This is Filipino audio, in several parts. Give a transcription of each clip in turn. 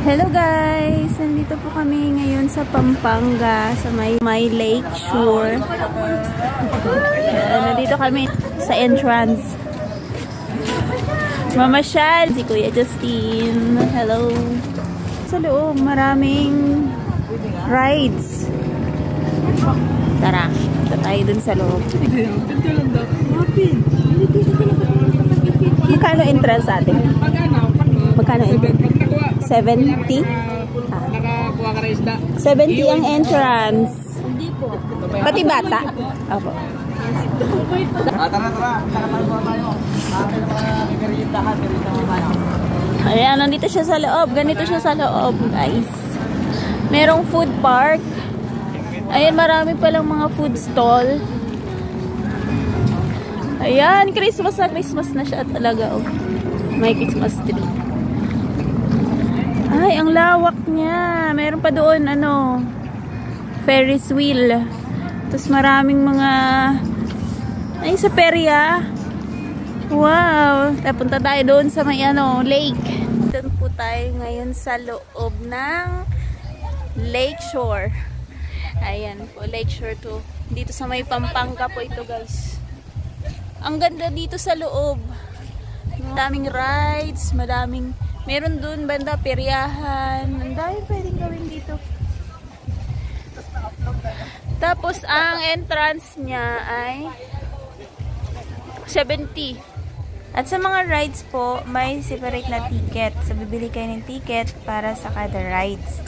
Hello guys! Nandito po kami ngayon sa Pampanga, sa may Lake Shore. Nandito kami sa entrance. Mamasyal si Kuya Justin. Hello! Sa loob, maraming rides. Tara, punta tayo dun sa loob. Magkano entrance atin? Magkano entrance? 70? Nakakuha ka na isda. 70 ang entrance. Hindi po. Pati bata? Opo. Tara. Nakapalwa tayo. Akin sa meriendahan. Ayan, nandito siya sa loob. Ganito siya sa loob, guys. Merong food park. Ayan, marami palang mga food stall. Ayan, Christmas na siya talaga. Oh. May Christmas tree. Ay, ang lawak niya. Meron pa doon, Ferris wheel. Tapos maraming mga... Ay, sa perya. Wow! Punta tayo doon sa may, lake. Doon po tayo ngayon sa loob ng Lake Shore. Ayan po, Lake Shore 2. Dito sa may Pampanga po ito, guys. Ang ganda dito sa loob. Madaming rides, meron dun banda peryahan. Ang dami pwedeng gawin dito. Tapos ang entrance niya ay 70. At sa mga rides po, may separate na ticket. So bibili kayo ng ticket para sa kada rides.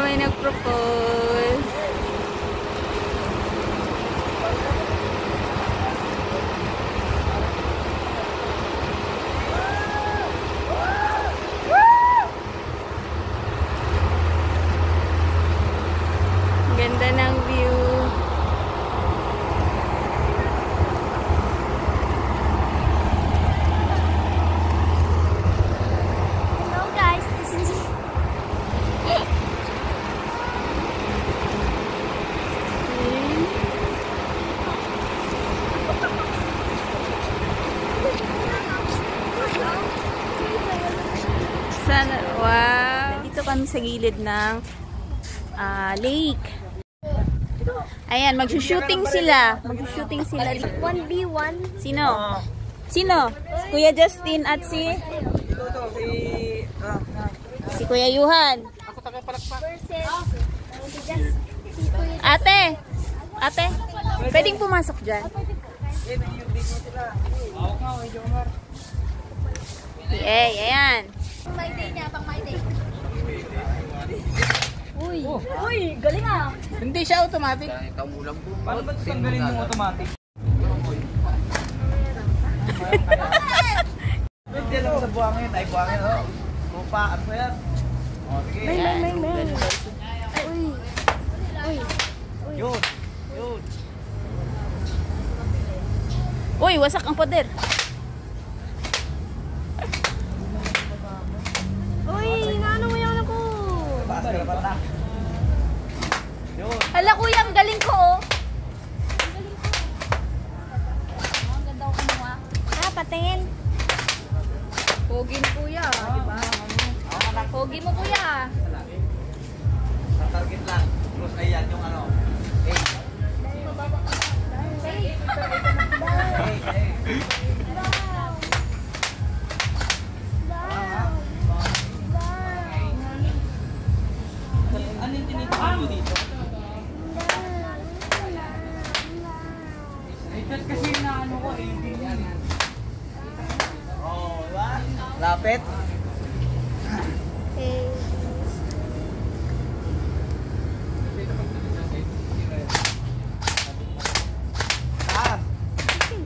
May nag-propose. Ganda ng view. Hello guys, this is Sana, wow. Dito kami sa gilid ng lake. Ayan, mag-shooting sila. 1v1. Sino? Sino? Kuya Justin at si Kuya Yuhan. Ako taga-palakpak. Ate, pwedeng pumasok dyan. Yay, ayan. Pang my day niya, pang my day. Uy, galing ah. Hindi siya automatic. Paano ba tanggalin yung automatic? Hindi lang sa buhangin. Ay, buhangin. Kupa. Ano ba yan? Sige. May. Yun. Uy, wasak ang pader. Inaano mo yan ako? Basta. Yun. Hala kuya, ang galing ko oh. Ang ganda ko kumuha. Patingin. Pogi mo kuya, di ba? Pogi mo kuya. Sa target lang. Plus ayan yung Ano yung tinitawag mo dito? Kasi na ko Oh, ba? Lapit?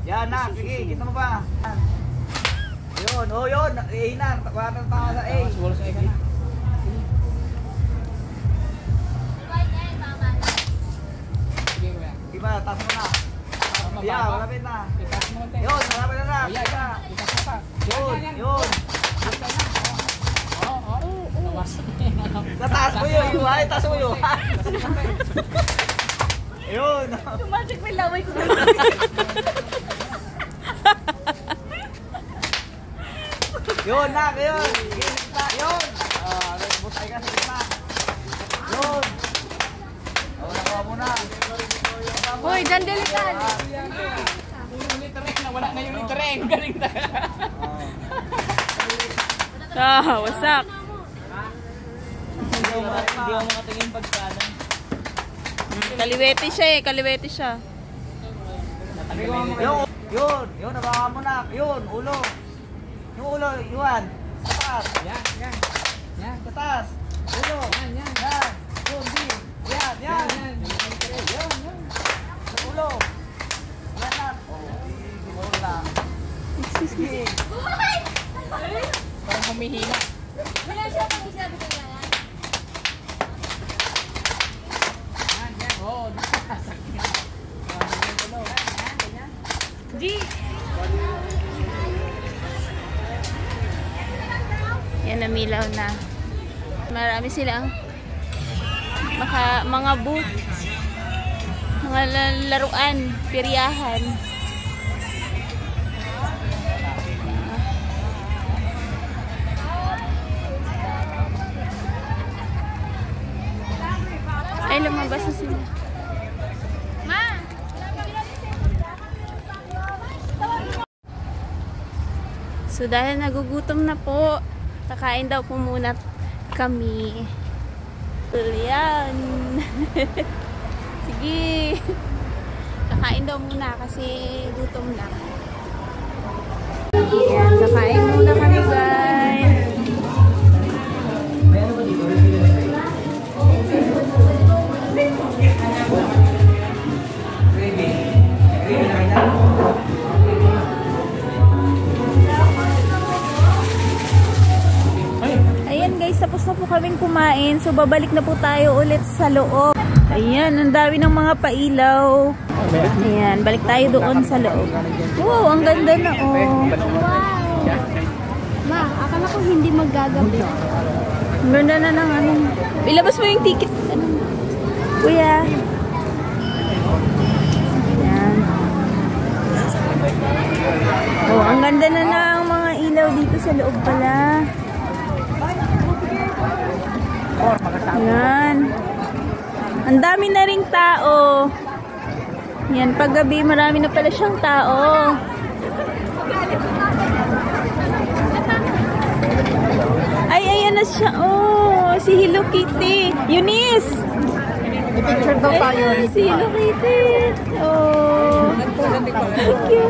Yan na, sige, kita mo ba? Yun, yun, A na, parang tama sa A. Siguro sa A ka na. Iba, taas mo na. Yeah, malapit na. Yun, malapit na. Yun. Nataas mo yun, taas mo yun. Yun. Tumatik may laway ko. Yun, nak, yun. Gitna, yun. Butay ka sa gitna. Yun. Nakuha mo na. Hoy, dyan delikat. Wala na yung litreng. Galing na. Wasak. Hindi ako makatingin pagkanan. Kaliwete siya eh, kaliwete siya. Yun, nabawa mo na. Yun, ulo. Yung ulo, Yuan. Sa taas. Yan. Sa taas. Ulo. Yan. Yun, di. Yan. Sa ulo. Yan na. Ulo lang. Sige. Parang humihina. Wala siya pang isabi ko yan. Yan. Oo. Nakasakit. G! Yan, namilaw na. Marami silang mga booth, mga laruan, piryahan. Ay, lumabas na sila. So dahil nagugutom na po, kakain daw po muna kami. Yan. Sige. Kakain daw muna kasi gutom na. Yan, kakain muna kami guys. Tapos na po kaming kumain. So, babalik na po tayo ulit sa loob. Ayan, ang dami ng mga pailaw. Ayan, balik tayo doon sa loob. Wow, ang ganda na oh. Wow! Ma, akala ko hindi maggagabi. Ang ganda na ng ano. Ilabas mo yung ticket. Kuya. Ayan. Oh, ang ganda na ng mga ilaw dito sa loob pala. Yan. Ang dami na ring tao. Yan, paggabi marami na pala siyang tao. Ay, ayan na siya. Oh, si Hello Kitty. Eunice! I-picture daw tayo. Ayan, si Hello Kitty. Oh. Thank you.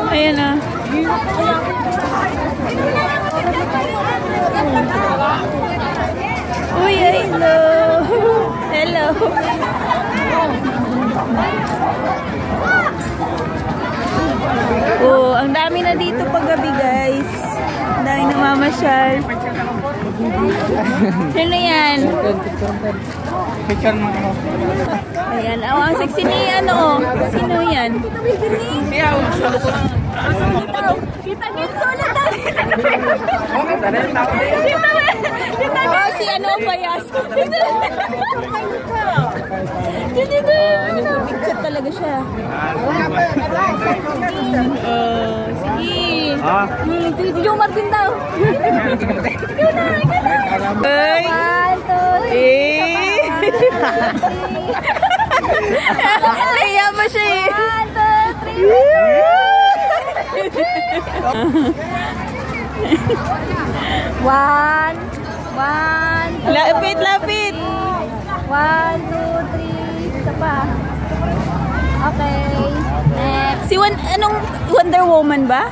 Ayan na. Uy, hello. Hello. Oh, ang dami na dito paggabi, guys. Ang dami namamasyal. Sino yan? Picture mo ako. Ayan. Oh, ang sexy ni ano. Sino yan? Kaya, Kita dito ulit tayo. Kita oh, si ano payas. Dito. Picture talaga siya. Sige. Yung Martin daw. Ay. Naiya pa siya eh. 1, 2, 3. 1, 2, Lapit, lapit. 1, 2, 3. Isa pa. Okay. Next. Si anong Wonder Woman ba?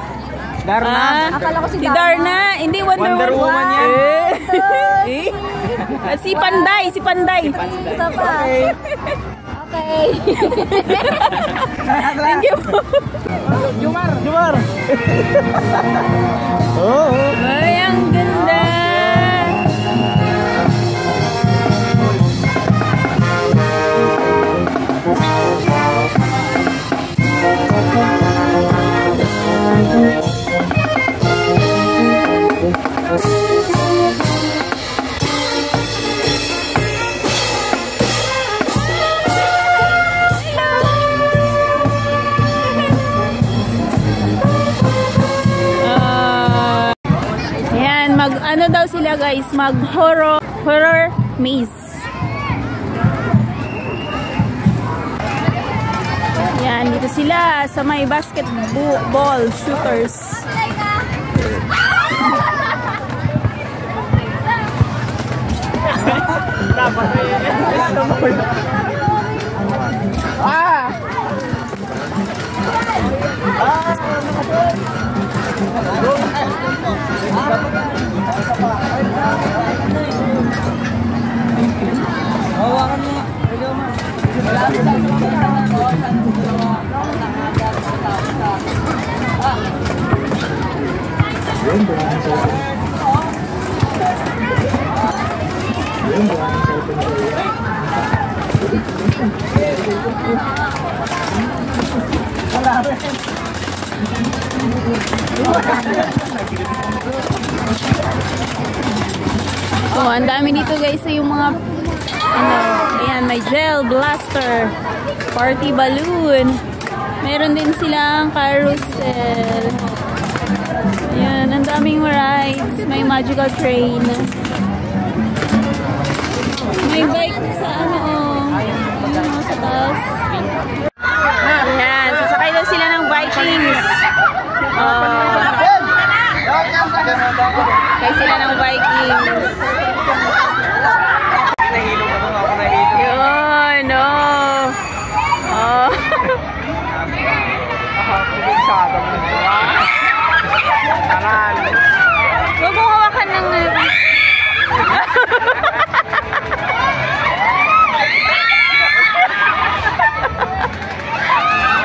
Darna. Akala ko si Si Darna. Hindi Wonder Woman yan. Si Panday, si Panday. Isa pa. Okay. Thank you po. Jumar. Oh. Ay, ang ganda. Ayan, ano daw sila guys, horror maze. Ayan, dito sila sa may basketball shooters. So, ang dami dito guys, yung mga ayan, may gel blaster, party balloon, meron din silang carousel. Ayan, ang daming rides, may magical train, may bike sa sa taas. Ayan, sasakay daw sila ng Vikings. Kaya sila ng Vikings. Yun, huwag mo hawakan ng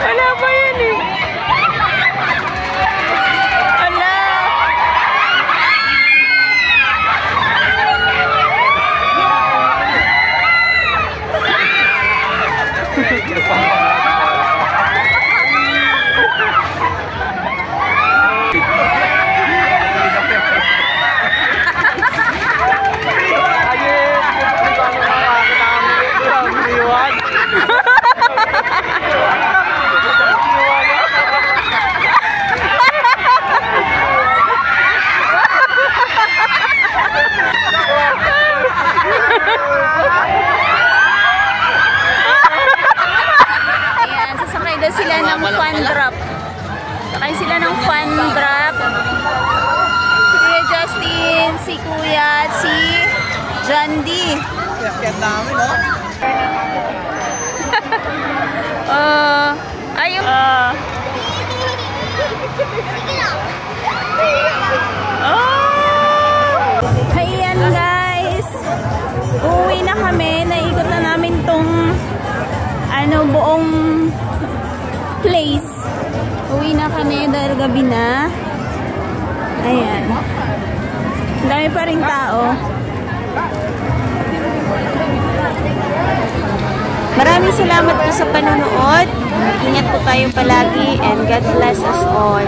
wala pa yun eh. Wala. Ayan, sasakay daw sila ng fun drop. Sakay sila ng fun drop. Si Kuya Justin, si Kuya at si John D. Kaya namin, no? Ayun. Ayan guys. Uwi na kami. Naikot na namin tong buong place. Uwi na kami dahil gabi na. Ayan. Dami pa ring tao. Maraming salamat po sa panonood. Ingat po tayo palagi and God bless us all.